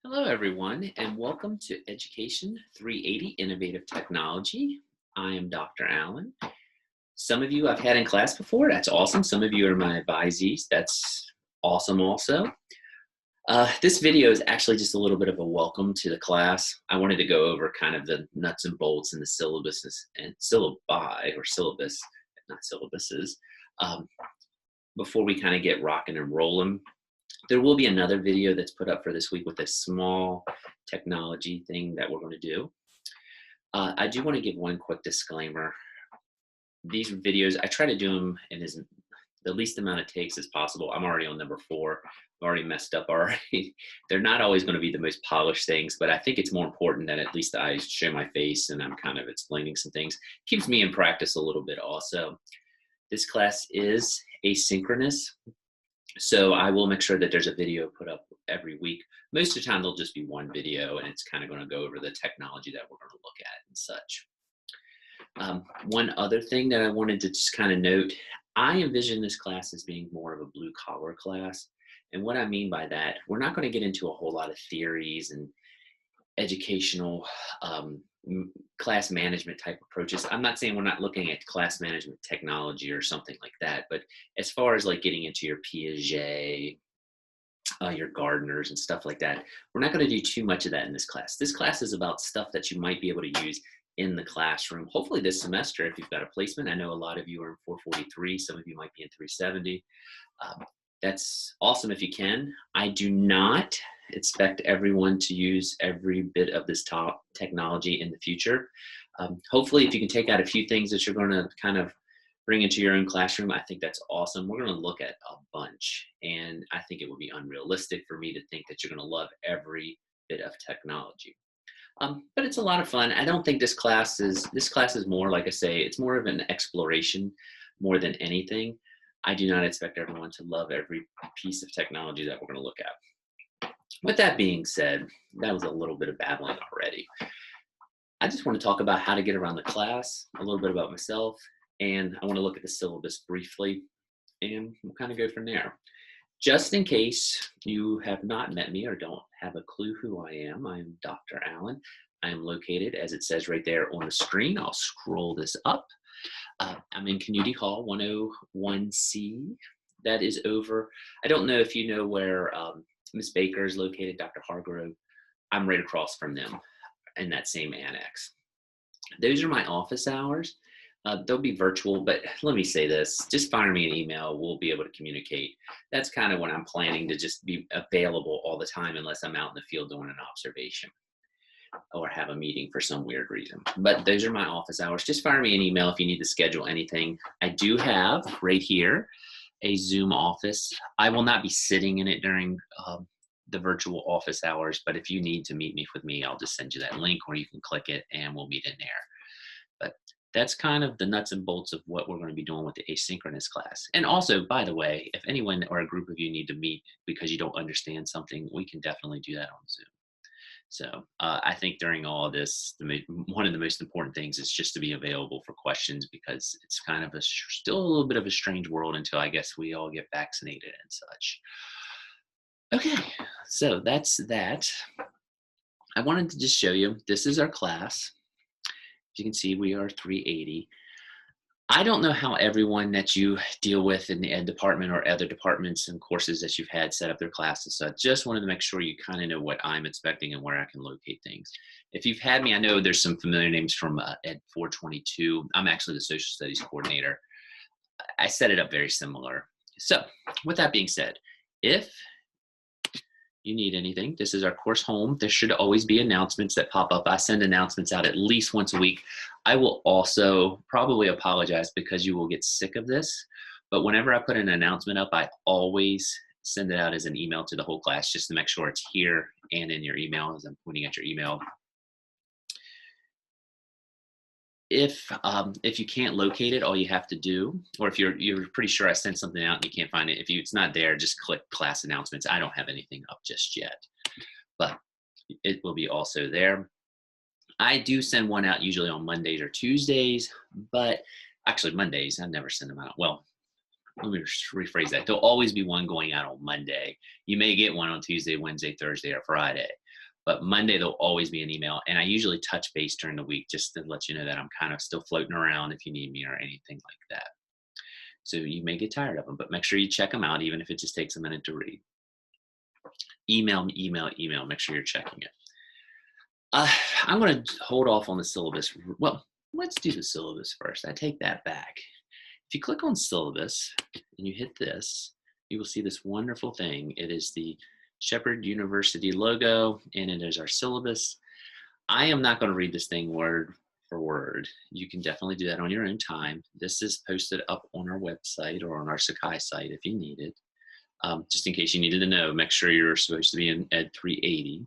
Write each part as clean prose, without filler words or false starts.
Hello, everyone, and welcome to Education 380 Innovative Technology. I am Dr. Allen. Some of you I've had in class before. That's awesome. Some of you are my advisees. That's awesome also. This video is actually just a little bit of a welcome to the class. I wanted to go over kind of the nuts and bolts and the syllabuses and syllabi or syllabus, not syllabuses, um, before we kind of get rocking and rolling. There will be another video that's put up for this week with a small technology thing that we're going to do. I do want to give one quick disclaimer. These videos, I try to do them in the least amount of takes as possible. I'm already on number 4. I've already messed up already. They're not always going to be the most polished things, but I think it's more important that at least I show my face and I'm kind of explaining some things. Keeps me in practice a little bit also. This class is asynchronous. So I will make sure that there's a video put up every week. Most of the time, there'll just be one video, and it's kind of going to go over the technology that we're going to look at and such. One other thing that I wanted to just kind of note, I envision this class as being more of a blue-collar class. And what I mean by that, we're not going to get into a whole lot of theories and educational class management type approaches. I'm not saying we're not looking at class management technology or something like that, but as far as like getting into your Piaget, your Gardners and stuff like that, we're not going to do too much of that in this class. This class is about stuff that you might be able to use in the classroom. Hopefully this semester, if you've got a placement. I know a lot of you are in 443, some of you might be in 370. That's awesome if you can. I do not expect everyone to use every bit of this top technology in the future. Hopefully, if you can take out a few things that you're going to kind of bring into your own classroom, I think that's awesome. We're going to look at a bunch, and I think it would be unrealistic for me to think that you're going to love every bit of technology. But it's a lot of fun. I don't think this class is more, like I say, it's more of an exploration more than anything. I do not expect everyone to love every piece of technology that we're going to look at. With that being said, that was a little bit of babbling already. I just want to talk about how to get around the class, a little bit about myself, and I want to look at the syllabus briefly, and we'll kind of go from there. Just in case you have not met me or don't have a clue who I am Dr. Allen. I am located, as it says right there on the screen. I'll scroll this up. I'm in Community Hall 101C. That is over. I don't know if you know where Ms. Baker is located, Dr. Hargrove. I'm right across from them in that same annex. Those are my office hours. They'll be virtual, but let me say this, just fire me an email. We'll be able to communicate. That's kind of when I'm planning to just be available all the time unless I'm out in the field doing an observation or have a meeting for some weird reason. But those are my office hours. Just fire me an email if you need to schedule anything. I do have right here a Zoom office. I will not be sitting in it during the virtual office hours, but if you need to meet me with me, I'll just send you that link or you can click it and we'll meet in there. But that's kind of the nuts and bolts of what we're going to be doing with the asynchronous class. And also, by the way, if anyone or a group of you need to meet because you don't understand something, we can definitely do that on Zoom. So I think during all of this, one of the most important things is just to be available for questions because it's kind of still a little bit of a strange world until I guess we all get vaccinated and such. Okay, so that's that. I wanted to just show you, this is our class. As you can see, we are 380. I don't know how everyone that you deal with in the ed department or other departments and courses that you've had set up their classes. So I just wanted to make sure you kind of know what I'm expecting and where I can locate things. If you've had me, I know there's some familiar names from Ed 422. I'm actually the social studies coordinator. I set it up very similar. So with that being said, if you need anything, this is our course home. There should always be announcements that pop up. I send announcements out at least once a week. I will also probably apologize because you will get sick of this, but whenever I put an announcement up, I always send it out as an email to the whole class just to make sure it's here and in your email as I'm pointing at your email. If you can't locate it, all you have to do, or if you're pretty sure I sent something out and you can't find it, if it's not there, just click class announcements. I don't have anything up just yet, but it will be also there. I do send one out usually on Mondays or Tuesdays, but actually Mondays, I never send them out. Well, let me rephrase that. There'll always be one going out on Monday. You may get one on Tuesday, Wednesday, Thursday, or Friday. But Monday, there'll always be an email. And I usually touch base during the week just to let you know that I'm kind of still floating around if you need me or anything like that. So you may get tired of them, but make sure you check them out, even if it just takes a minute to read. Email me, email. Make sure you're checking it. I'm going to hold off on the syllabus. Well, let's do the syllabus first. I take that back. If you click on syllabus and you hit this, you will see this wonderful thing. It is the Shepherd University logo, and it is our syllabus. I am not going to read this thing word for word. You can definitely do that on your own time. This is posted up on our website or on our Sakai site if you need it. Just in case you needed to know, make sure you're supposed to be in Ed 380.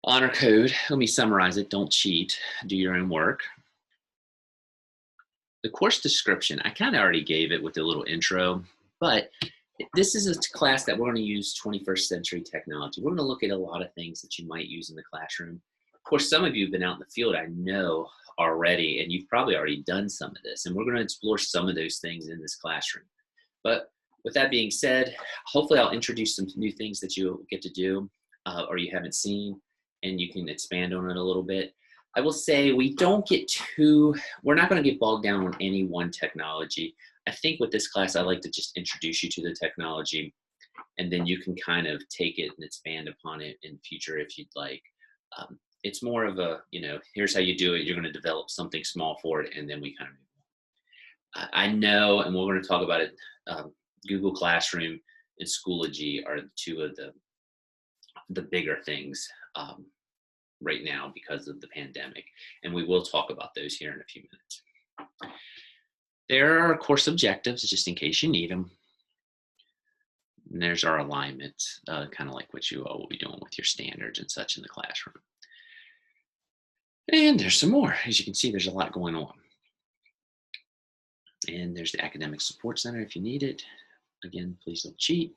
Honor code, let me summarize it. Don't cheat, do your own work. The course description, I kind of already gave it with a little intro, but this is a class that we're going to use 21st century technology. We're going to look at a lot of things that you might use in the classroom. Of course, some of you have been out in the field, I know already, and you've probably already done some of this, and we're going to explore some of those things in this classroom. But with that being said, hopefully I'll introduce some new things that you'll get to do or you haven't seen, and you can expand on it a little bit. I will say we're not going to get bogged down on any one technology. I think with this class, I like to just introduce you to the technology, and then you can kind of take it and expand upon it in the future if you'd like. It's more of a, here's how you do it. You're going to develop something small for it, and then we kind of move on. I know, and we're going to talk about it, Google Classroom and Schoology are two of the bigger things right now because of the pandemic, and we will talk about those here in a few minutes. There are course objectives, just in case you need them. And there's our alignment, kind of like what you all will be doing with your standards and such in the classroom. And there's some more. As you can see, there's a lot going on. And there's the Academic Support Center if you need it. Again, please don't cheat.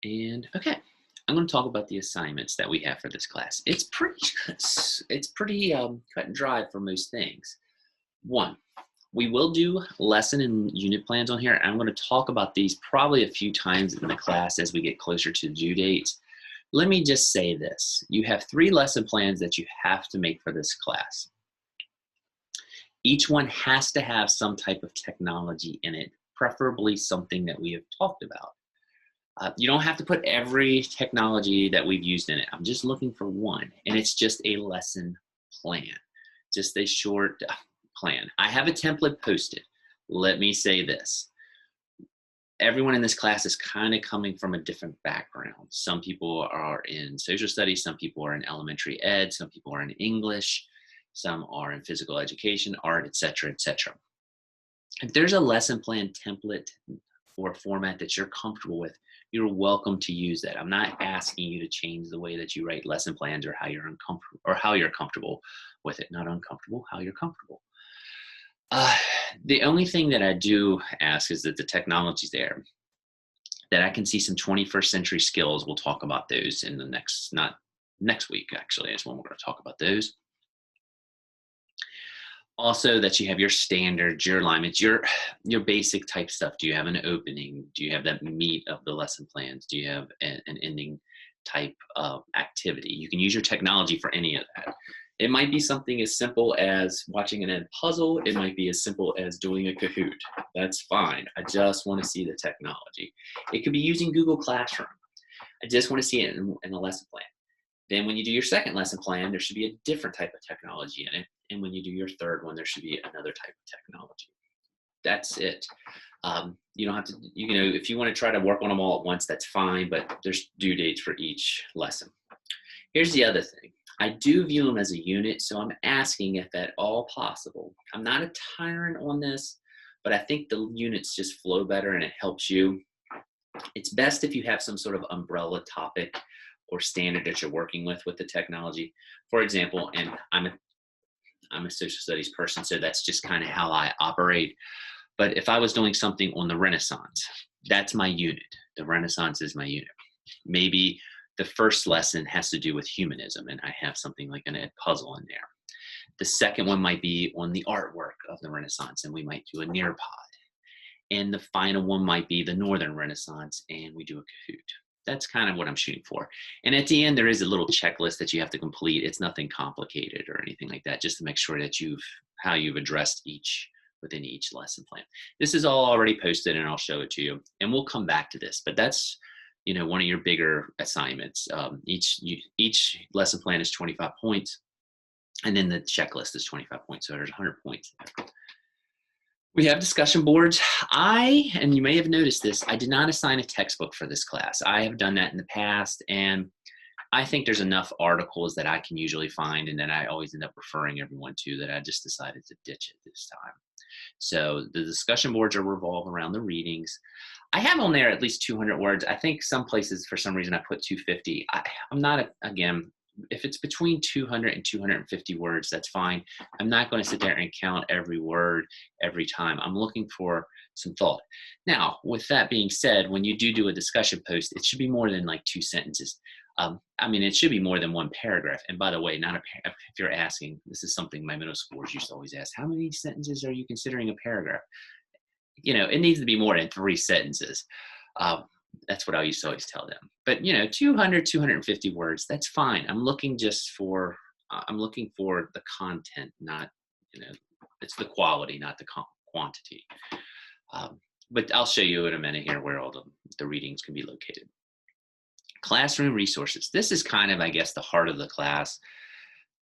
And okay, I'm going to talk about the assignments that we have for this class. It's pretty cut and dry for most things. One, we will do lesson and unit plans on here. I'm going to talk about these probably a few times in the class as we get closer to due dates. Let me just say this. You have 3 lesson plans that you have to make for this class. Each one has to have some type of technology in it, preferably something that we have talked about. You don't have to put every technology that we've used in it. I'm just looking for one, and it's just a lesson plan, just a short plan. I have a template posted. Let me say this. Everyone in this class is kind of coming from a different background. Some people are in social studies, some people are in elementary ed, some people are in English, some are in physical education, art, etc., etc. If there's a lesson plan template or format that you're comfortable with, you're welcome to use that. I'm not asking you to change the way that you write lesson plans or how you're uncomfortable or how you're comfortable with it. Not uncomfortable, how you're comfortable. The only thing that I do ask is that the technology's there, that I can see some 21st century skills. We'll talk about those in the not next week, actually, is when we're going to talk about those. Also, that you have your standards, your alignments, your basic type stuff. Do you have an opening? Do you have that meat of the lesson plans? Do you have an ending type of activity? You can use your technology for any of that. It might be something as simple as watching an ed puzzle. It might be as simple as doing a Kahoot. That's fine. I just want to see the technology. It could be using Google Classroom. I just want to see it in a lesson plan. Then when you do your second lesson plan, there should be a different type of technology in it. And when you do your third one, there should be another type of technology. That's it. You don't have to, if you want to try to work on them all at once, that's fine, but there's due dates for each lesson. Here's the other thing. I do view them as a unit, so I'm asking if at all possible. I'm not a tyrant on this, but I think the units just flow better and it helps you. It's best if you have some sort of umbrella topic or standard that you're working with the technology. For example, and I'm a social studies person, so that's just kind of how I operate. But if I was doing something on the Renaissance, that's my unit. The Renaissance is my unit. Maybe the first lesson has to do with humanism, and I have something like an ed puzzle in there. The second one might be on the artwork of the Renaissance, and we might do a Nearpod. And the final one might be the Northern Renaissance, and we do a Kahoot. That's kind of what I'm shooting for. And at the end, there is a little checklist that you have to complete. It's nothing complicated or anything like that, just to make sure that how you've addressed each within each lesson plan. This is all already posted and I'll show it to you. And we'll come back to this, but that's, one of your bigger assignments. Each lesson plan is 25 points. And then the checklist is 25 points. So there's 100 points there. We have discussion boards. And you may have noticed this, I did not assign a textbook for this class. I have done that in the past, and I think there's enough articles that I can usually find and that I always end up referring everyone to that I just decided to ditch it this time. So the discussion boards are revolve around the readings. I have on there at least 200 words. I think some places, for some reason, I put 250. I'm not, again, if it's between 200 and 250 words, that's fine. I'm not going to sit there and count every word every time. I'm looking for some thought. Now, with that being said, when you do a discussion post, it should be more than like 2 sentences. It should be more than 1 paragraph. And by the way, if you're asking, this is something my middle schoolers used to always ask, how many sentences are you considering a paragraph? It needs to be more than 3 sentences. That's what I used to always tell them. But 200, 250 words, that's fine. I'm looking for the content, not, it's the quality, not the quantity. But I'll show you in a minute here where all the readings can be located. Classroom resources. This is kind of, I guess, the heart of the class.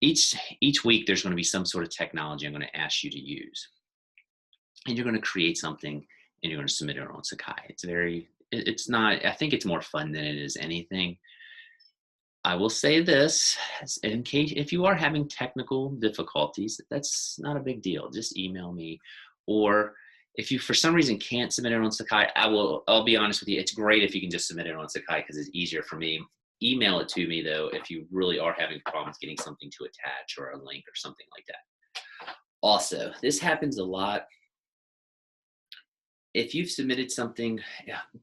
Each week, there's going to be some sort of technology I'm going to ask you to use. And you're going to create something and you're going to submit it on Sakai. It's not, I think it's more fun than it is anything. I will say this, in case, if you are having technical difficulties, that's not a big deal. Just email me. Or if you, for some reason, can't submit it on Sakai, I'll be honest with you, it's great if you can just submit it on Sakai because it's easier for me. Email it to me, though, if you really are having problems getting something to attach or a link or something like that. Also, this happens a lot. If you've submitted something,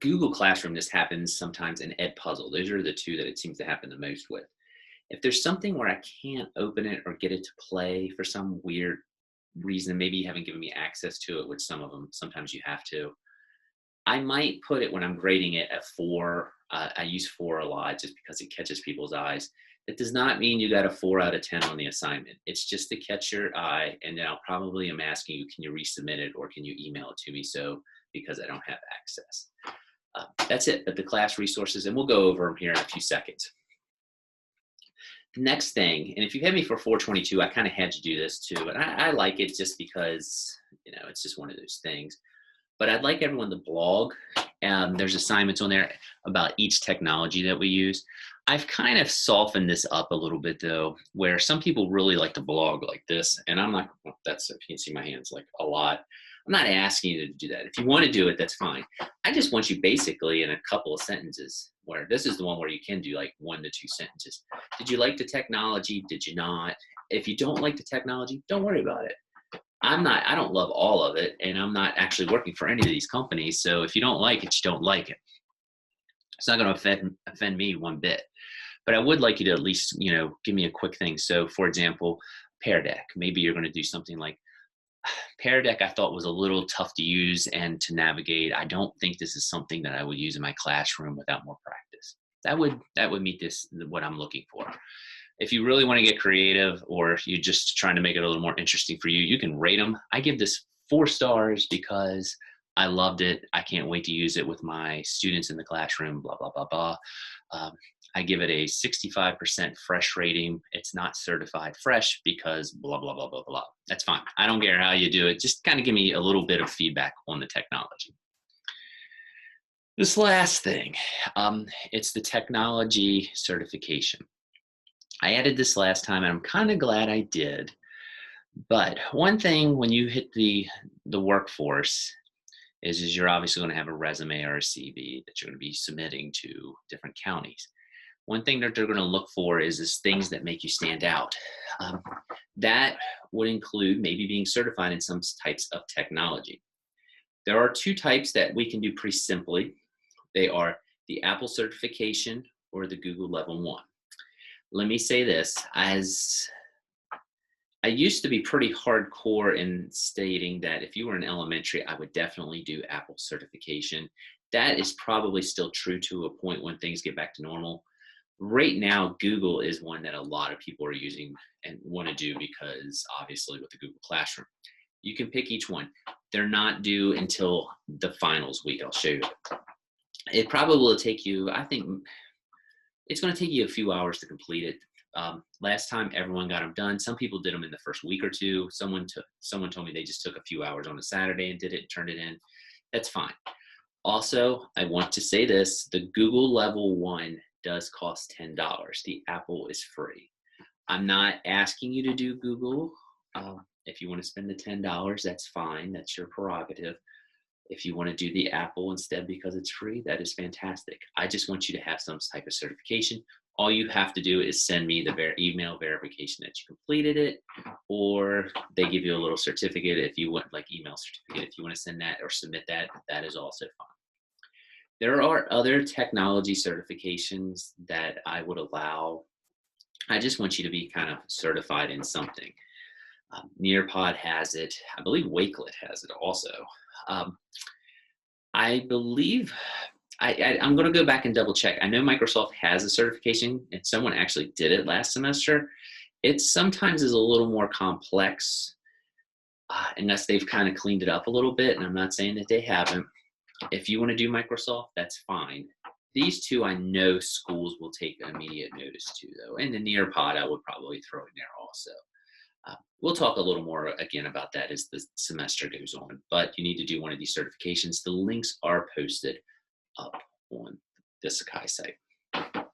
Google Classroom, this happens sometimes, in Edpuzzle. Those are the 2 that it seems to happen the most with. If there's something where I can't open it or get it to play for some weird reason, maybe you haven't given me access to it, with some of them, sometimes you have to, I might put it when I'm grading it at 4. I use 4 a lot just because it catches people's eyes. It does not mean you got a 4 out of 10 on the assignment. It's just to catch your eye, and then I'll probably am asking you, can you resubmit it or can you email it to me, because I don't have access. That's it, but the class resources, and we'll go over them here in a few seconds. The next thing, and if you've had me for 422, I kind of had to do this too, but I like it just because, it's just one of those things. But I'd like everyone to blog. There's assignments on there about each technology that we use. I've kind of softened this up a little bit, though, where some people really like to blog like this, and I'm not, if you can see my hands, like a lot. I'm not asking you to do that. If you want to do it, that's fine. I just want you basically in a couple of sentences, where this is the one where you can do like 1 to 2 sentences. Did you like the technology? Did you not? If you don't like the technology, don't worry about it. I don't love all of it, and I'm not actually working for any of these companies. So if you don't like it, you don't like it. It's not going to offend me one bit. But I would like you to at least, give me a quick thing. So for example, Pear Deck. Maybe you're going to do something like, Pear Deck I thought was a little tough to use and to navigate. I don't think this is something that I would use in my classroom without more practice. That would meet what I'm looking for. If you really want to get creative, or if you're just trying to make it a little more interesting for you, you can rate them. I give this 4 stars because I loved it. I can't wait to use it with my students in the classroom, blah, blah, blah, blah. I give it a 65% fresh rating. It's not certified fresh because blah, blah, blah, blah, blah. That's fine. I don't care how you do it. Just kind of give me a little bit of feedback on the technology. This last thing, it's the technology certification. I added this last time, and I'm kind of glad I did. But one thing when you hit the workforce is you're obviously going to have a resume or a CV that you're going to be submitting to different counties. One thing that they're going to look for is things that make you stand out. That would include maybe being certified in some types of technology. There are 2 types that we can do pretty simply. They are the Apple certification or the Google Level 1. Let me say this, as I used to be pretty hardcore in stating that if you were in elementary, I would definitely do Apple certification. That is probably still true to a point when things get back to normal. Right now, Google is one that a lot of people are using and want to do because obviously with the Google Classroom, you can pick each one. They're not due until the finals week. I'll show you. It probably will take you, I think it's going to take you a few hours to complete it. Last time everyone got them done. Some people did them in the first week or two. Someone told me they just took a few hours on a Saturday and did it, turned it in. That's fine. Also, I want to say this, the Google Level 1 does cost $10. The Apple is free. I'm not asking you to do Google. If you want to spend the $10, that's fine. That's your prerogative. If you want to do the Apple instead because it's free, that is fantastic. I just want you to have some type of certification. All you have to do is send me the email verification that you completed it, or they give you a little certificate if you want, like email certificate. If you want to send that or submit that, that is also fine. There are other technology certifications that I would allow. I just want you to be kind of certified in something. Nearpod has it. I believe Wakelet has it also. I believe, I'm going to go back and double check. I know Microsoft has a certification and someone actually did it last semester. It sometimes is a little more complex unless they've kind of cleaned it up a little bit. And I'm not saying that they haven't. If you want to do Microsoft, that's fine. These two I know schools will take immediate notice to though. And the Nearpod I would probably throw in there also. We'll talk a little more again about that as the semester goes on, but you need to do one of these certifications. The links are posted up on the Sakai site. And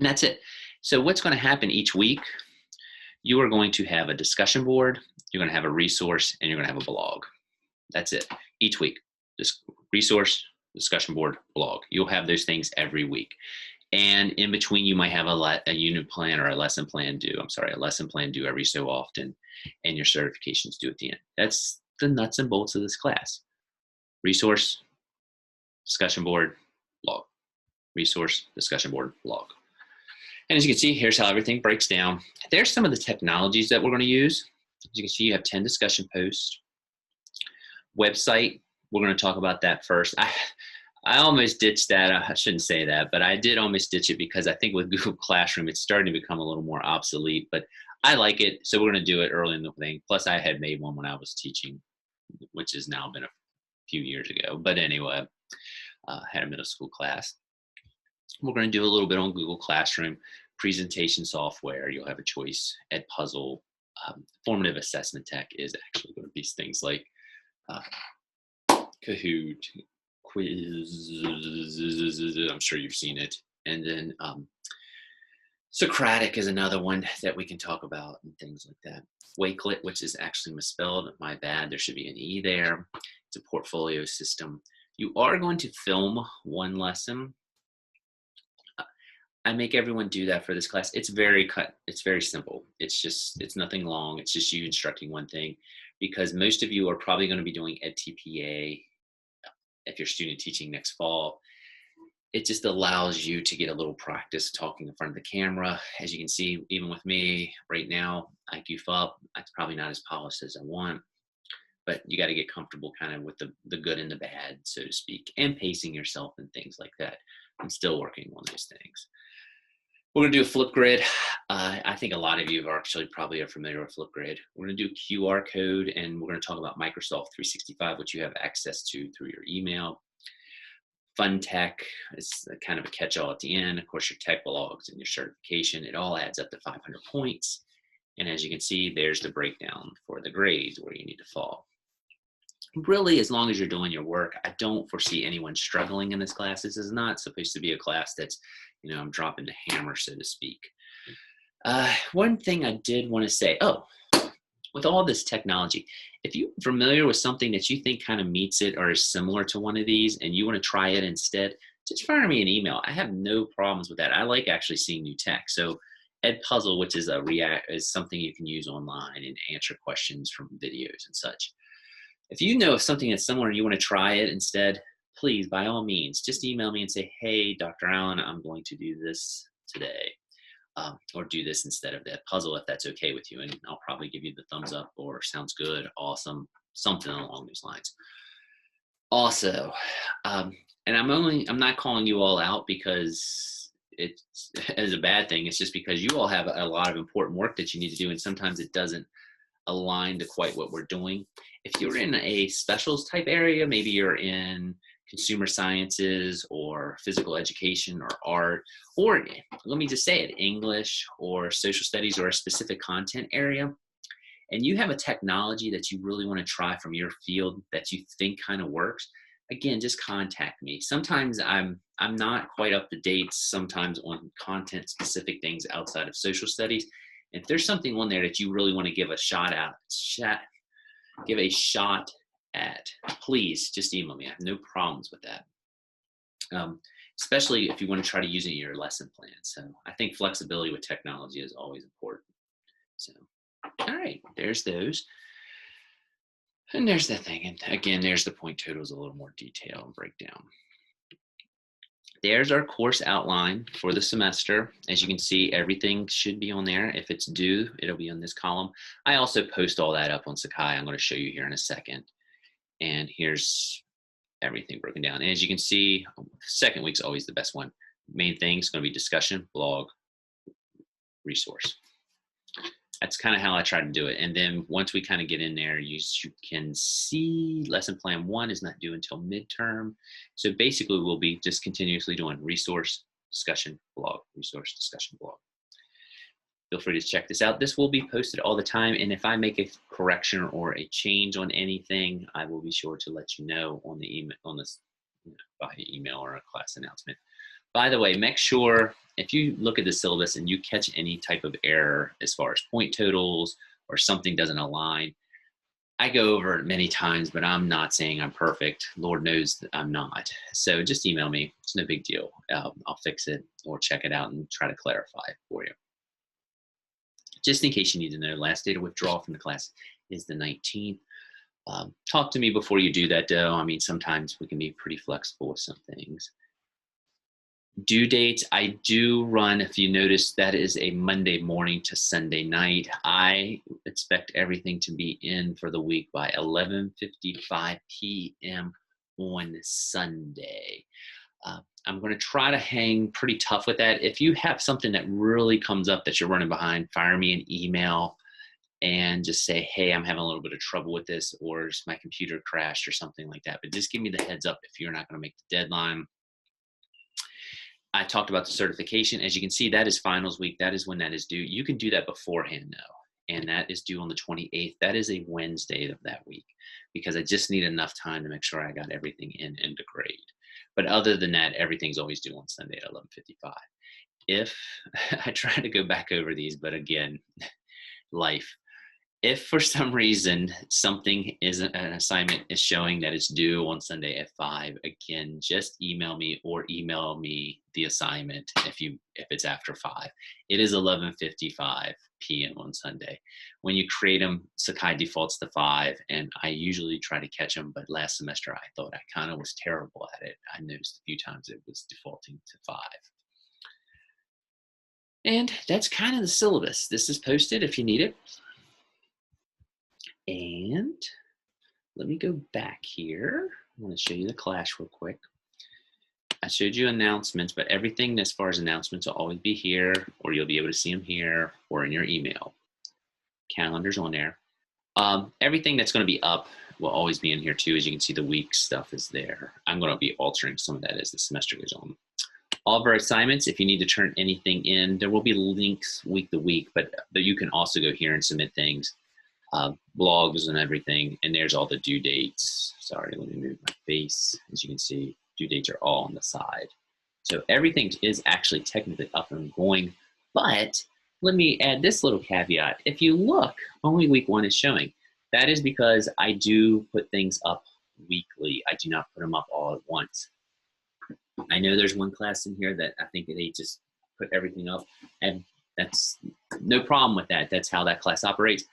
that's it. So what's going to happen each week, you are going to have a discussion board, you're going to have a resource, and you're going to have a blog. That's it. Each week, this resource, discussion board, blog. You'll have those things every week. And in between, you might have a unit plan or a lesson plan due. A lesson plan due every so often, and your certifications due at the end. That's the nuts and bolts of this class. Resource, discussion board, blog. Resource, discussion board, blog. And as you can see, here's how everything breaks down. There's some of the technologies that we're going to use. As you can see, you have 10 discussion posts. Website, we're going to talk about that first. I almost ditched that. I shouldn't say that, but I did almost ditch it because I think with Google Classroom, it's starting to become a little more obsolete, but I like it. So we're going to do it early in the thing. Plus I had made one when I was teaching, which has now been a few years ago. But anyway, had a middle school class. We're going to do a little bit on Google Classroom, presentation software. You'll have a choice. Edpuzzle, formative assessment tech is actually going to be things like Kahoot, Quiz, I'm sure you've seen it. And then Socratic is another one that we can talk about and things like that. Wakelet, which is actually misspelled, my bad, there should be an E there. It's a portfolio system. You are going to film one lesson. I make everyone do that for this class. It's very simple. It's nothing long. It's just you instructing one thing because most of you are probably going to be doing EdTPA if you're student teaching next fall. It just allows you to get a little practice talking in front of the camera. As you can see, even with me right now, I goof up. It's probably not as polished as I want, but you got to get comfortable kind of with the good and the bad, so to speak, and pacing yourself and things like that. I'm still working on those things. We're going to do a Flipgrid. I think a lot of you are actually probably familiar with Flipgrid. We're going to do a QR code, and we're going to talk about Microsoft 365, which you have access to through your email. Fun tech is kind of a catch-all at the end. Of course, your tech blogs and your certification. It all adds up to 500 points. And as you can see, there's the breakdown for the grades where you need to fall. Really, as long as you're doing your work, I don't foresee anyone struggling in this class. This is not supposed to be a class that's, I'm dropping the hammer, so to speak. One thing I did want to say, with all this technology, if you're familiar with something that you think kind of meets it or is similar to one of these and you want to try it instead, just fire me an email. I have no problems with that. I like actually seeing new tech. So Edpuzzle, which is is something you can use online and answer questions from videos and such. If you know of something that's similar and you want to try it instead, please, by all means, just email me and say, hey, Dr. Allen, I'm going to do this today. Or do this instead of that puzzle if that's okay with you. And I'll probably give you the thumbs up or sounds good, awesome, something along those lines. Also, and I'm not calling you all out because it's as a bad thing. It's just because you all have a lot of important work that you need to do, and sometimes it doesn't align to quite what we're doing. If you're in a specials type area, maybe you're in consumer sciences or physical education or art, or let me just say it, English or social studies or a specific content area, and you have a technology that you really want to try from your field that you think kind of works, again, just contact me. Sometimes I'm not quite up to date sometimes on content specific things outside of social studies. If there's something on there that you really want to give a shot at, please just email me. I have no problems with that. Especially if you want to try to use it in your lesson plan. So I think flexibility with technology is always important. So, all right, there's those. And there's the thing. And again, there's the point totals, a little more detail and breakdown. There's our course outline for the semester. As you can see, everything should be on there. If it's due, it'll be on this column. I also post all that up on Sakai. I'm going to show you here in a second. And here's everything broken down. And as you can see, second week's always the best one. Main thing is going to be discussion, blog, resource. That's kind of how I try to do it. And then once we kind of get in there, you can see lesson plan 1 is not due until midterm. So basically we'll be just continuously doing resource, discussion, blog, resource, discussion, blog. Feel free to check this out. This will be posted all the time. And if I make a correction or a change on anything, I will be sure to let you know on the email, by email or a class announcement. By the way, make sure if you look at the syllabus and you catch any type of error as far as point totals or something doesn't align, I go over it many times, but I'm not saying I'm perfect. Lord knows that I'm not. So just email me. It's no big deal. I'll fix it or check it out and try to clarify it for you. Just in case you need to know, last day to withdraw from the class is the 19th. Talk to me before you do that, though. I mean, sometimes we can be pretty flexible with some things. Due dates, I do run, if you notice, that is a Monday morning to Sunday night. I expect everything to be in for the week by 11:55 p.m. on Sunday. I'm going to try to hang pretty tough with that. If you have something that really comes up that you're running behind, fire me an email and just say, hey, I'm having a little bit of trouble with this, or just my computer crashed or something like that. But just give me the heads up if you're not going to make the deadline. I talked about the certification. As you can see, that is finals week. That is when that is due. You can do that beforehand though, and that is due on the 28th. That is a Wednesday of that week because I just need enough time to make sure I got everything in and to grade. But other than that, everything's always due on Sunday at 11:55. If I try to go back over these, but again, life. If for some reason something isn't, an assignment is showing that it's due on Sunday at 5, again, just email me or email me the assignment if it's after 5. It is 11:55 p.m. on Sunday. When you create them, Sakai defaults to 5, and I usually try to catch them, but last semester I thought I kind of was terrible at it. I noticed a few times it was defaulting to 5. And that's kind of the syllabus. This is posted if you need it. And let me go back here. I'm going to show you the class real quick. I showed you announcements, but everything as far as announcements will always be here, or you'll be able to see them here or in your email. Calendar's on there. Everything that's going to be up will always be in here too. As you can see, the week stuff is there. I'm going to be altering some of that as the semester goes on. All of our assignments, if you need to turn anything in, there will be links week to week, but you can also go here and submit things. Blogs and everything, and there's all the due dates. Sorry, let me move my face. As you can see, due dates are all on the side. So everything is actually technically up and going, but let me add this little caveat. If you look, only week 1 is showing. That is because I do put things up weekly. I do not put them up all at once. I know there's one class in here that I think they just put everything up, and that's no problem with that. That's how that class operates.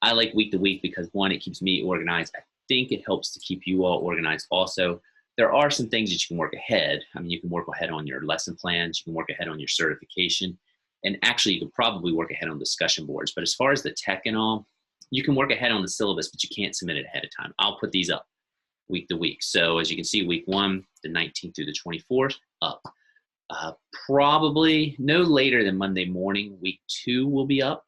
I like week to week because 1, it keeps me organized. I think it helps to keep you all organized also. There are some things that you can work ahead. I mean, you can work ahead on your lesson plans, you can work ahead on your certification, and actually you can probably work ahead on discussion boards. But as far as the tech and all, you can work ahead on the syllabus, but you can't submit it ahead of time. I'll put these up. week to week. So as you can see, week 1, the 19th through the 24th, up. Probably no later than Monday morning. Week 2 will be up.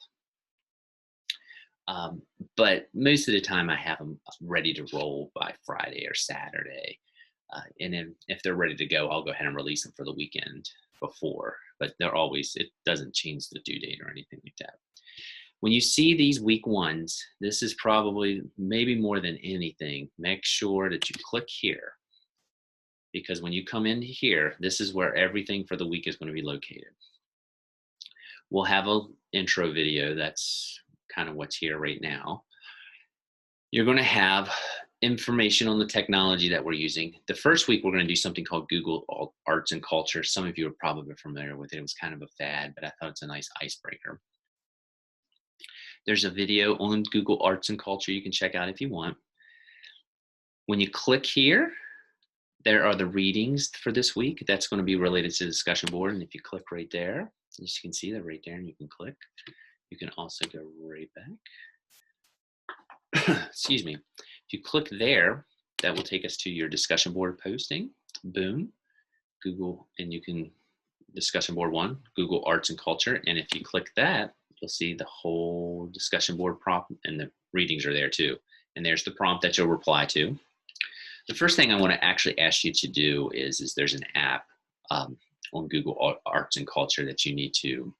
But most of the time I have them ready to roll by Friday or Saturday. And then if they're ready to go, I'll go ahead and release them for the weekend before. But they're always, it doesn't change the due date or anything like that. When you see these week 1s, this is probably maybe more than anything, make sure that you click here. Because when you come in here, this is where everything for the week is going to be located. We'll have an intro video. That's kind of what's here right now. You're going to have information on the technology that we're using. The first week, we're going to do something called Google Arts and Culture. Some of you are probably familiar with it. It was kind of a fad, but I thought it's a nice icebreaker. There's a video on Google Arts and Culture you can check out if you want. When you click here, there are the readings for this week. That's going to be related to the discussion board. And if you click right there, as you can see, they're right there, and you can click. You can also go right back. Excuse me. If you click there, that will take us to your discussion board posting. Boom. Google, and you can, discussion board 1, Google Arts and Culture. And if you click that, you'll see the whole discussion board prompt, and the readings are there too. And there's the prompt that you'll reply to. The first thing I want to actually ask you to do is there's an app on Google Arts and Culture that you need to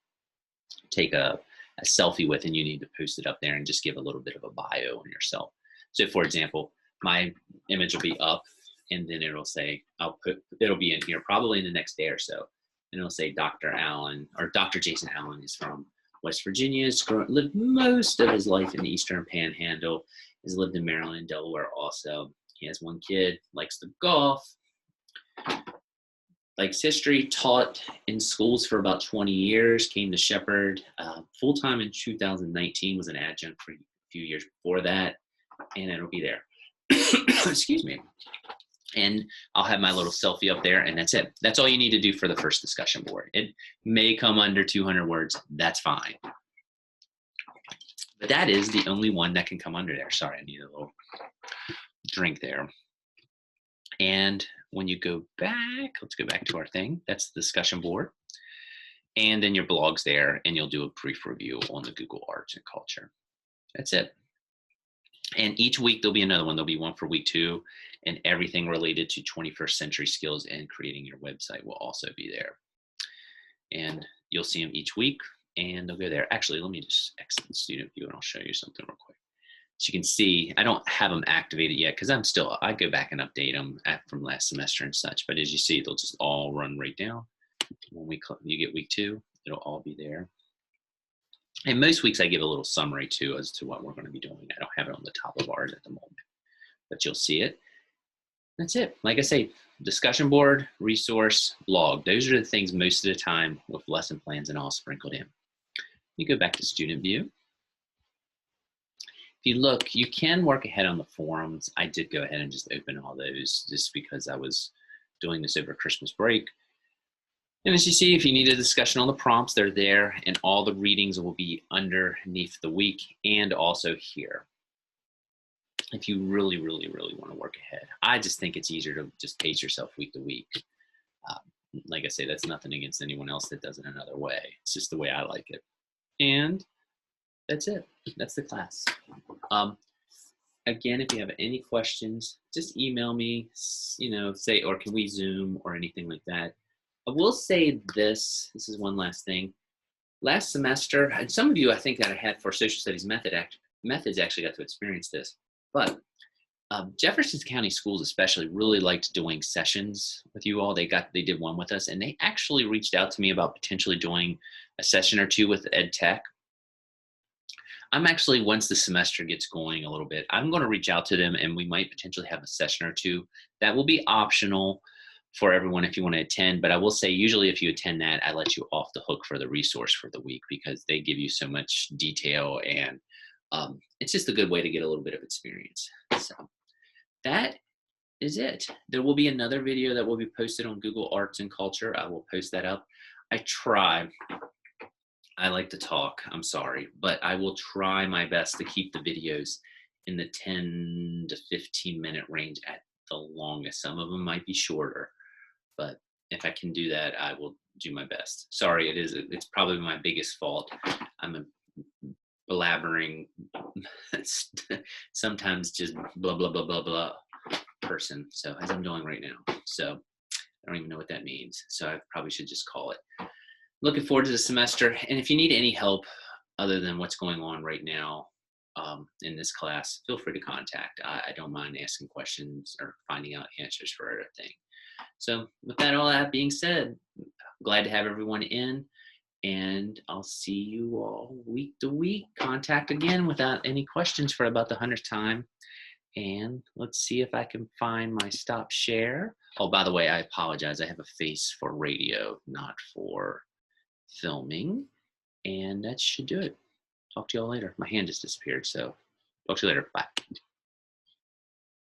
take a selfie with, and you need to post it up there and just give a little bit of a bio on yourself. So for example, my image will be up, and then it'll say, it'll be in here probably in the next day or so. And it'll say Dr. Allen, or Dr. Jason Allen is from West Virginia, has lived most of his life in the Eastern Panhandle, has lived in Maryland and Delaware also. He has 1 kid, likes to golf, likes history, taught in schools for about 20 years, came to Shepherd full-time in 2019, was an adjunct for a few years before that, and it'll be there. Excuse me. And I'll have my little selfie up there, and that's it. That's all you need to do for the first discussion board. It may come under 200 words. That's fine. But that is the only one that can come under there. Sorry, I need a little drink there. And when you go back, let's go back to our thing. That's the discussion board. And then your blog's there, and you'll do a brief review on the Google Arts and Culture. That's it. And each week there'll be another one. There'll be one for week 2, and everything related to 21st century skills and creating your website will also be there. And you'll see them each week, and they'll go there. Actually, let me just exit the student view, and I'll show you something real quick. So you can see, I don't have them activated yet because I go back and update them from last semester and such. But as you see, they'll just all run right down. When you get week 2, it'll all be there. And most weeks I give a little summary too as to what we're going to be doing. I don't have it on the top of ours at the moment, but you'll see it. That's it. Like I say, discussion board, resource, blog. Those are the things most of the time with lesson plans and all sprinkled in. You go back to student view. If you look, you can work ahead on the forums. I did go ahead and just open all those just because I was doing this over Christmas break. And as you see, if you need a discussion on the prompts, they're there, and all the readings will be underneath the week and also here. If you really, really, really want to work ahead, I just think it's easier to just pace yourself week to week. Like I say, that's nothing against anyone else that does it another way. It's just the way I like it. And that's it. That's the class. Again, if you have any questions, just email me, say, or can we Zoom or anything like that. I will say this is one last thing. Last semester, and some of you I think that I had for social studies methods actually got to experience this, but Jefferson County Schools especially really liked doing sessions with you all. They did one with us, and they actually reached out to me about potentially doing a session or 2 with Ed Tech. I'm actually, once the semester gets going a little bit, I'm going to reach out to them, and we might potentially have a session or 2 that will be optional for everyone if you want to attend. But I will say, usually if you attend that, I let you off the hook for the resource for the week because they give you so much detail, and it's just a good way to get a little bit of experience. So that is it. There will be another video that will be posted on Google Arts and Culture. I will post that up. I like to talk, I'm sorry, but I will try my best to keep the videos in the 10 to 15 minute range at the longest. Some of them might be shorter, but if I can do that, I will do my best. Sorry, it's probably my biggest fault. I'm a blabbering, sometimes just blah, blah, blah, blah, blah person. So as I'm doing right now. So I don't even know what that means. So I probably should just call it. Looking forward to the semester. And if you need any help other than what's going on right now in this class, feel free to contact. I don't mind asking questions or finding out answers for everything. So with that, all that being said, glad to have everyone in, and I'll see you all week to week. Contact again without any questions for about the 100th time. And let's see if I can find my stop share. Oh, by the way, I apologize. I have a face for radio, not for filming. And that should do it. Talk to you all later. My hand just disappeared, so talk to you later. Bye.